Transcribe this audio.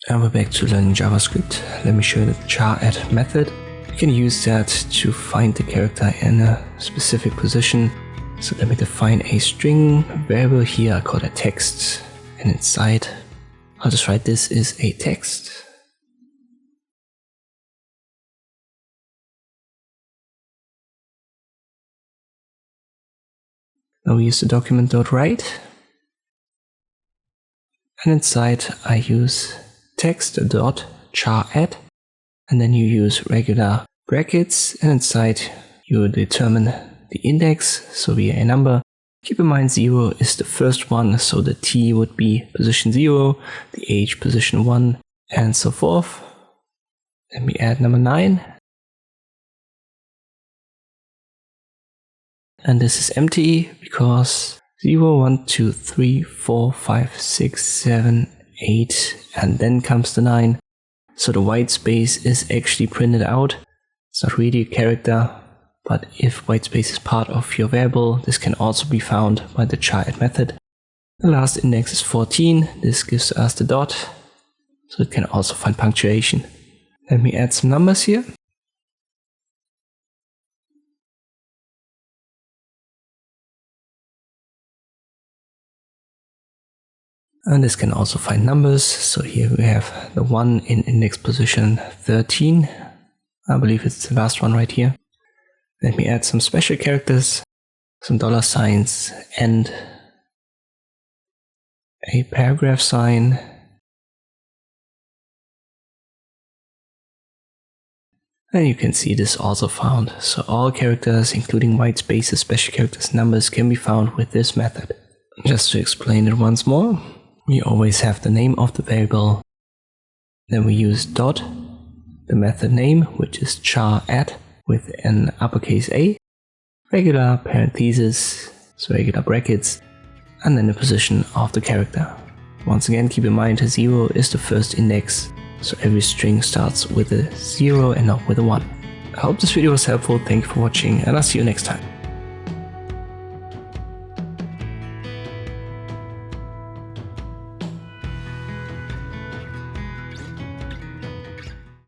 And we're back to learning JavaScript. Let me show you the charAt method. You can use that to find the character in a specific position. So let me define a string variable here. I call it text, and inside I'll just write this is a text. Now we use the document.write, and inside I use text.charAt, and then you use regular brackets, and inside you determine the index, so via a number. Keep in mind 0 is the first one, so the t would be position 0, the h position 1, and so forth. Let me add number 9. And this is empty because 0, 1, 2, 3, 4, 5, 6, 7, 8, and then comes the 9. So the white space is actually printed out. It's not really a character, but if white space is part of your variable, this can also be found by the charAt method. The last index is 14. This gives us the dot, so it can also find punctuation. Let me add some numbers here. And this can also find numbers. So here we have the 1 in index position 13. I believe it's the last one right here. Let me add some special characters, some $signs, and a paragraph sign. And you can see this also found. So all characters, including white spaces, special characters, numbers, can be found with this method. Just to explain it once more, we always have the name of the variable. Then we use dot, the method name, which is charAt with an uppercase A, regular parentheses, so regular brackets, and then the position of the character. Once again, keep in mind 0 is the first index, so every string starts with a 0 and not with a 1. I hope this video was helpful. Thank you for watching, and I'll see you next time.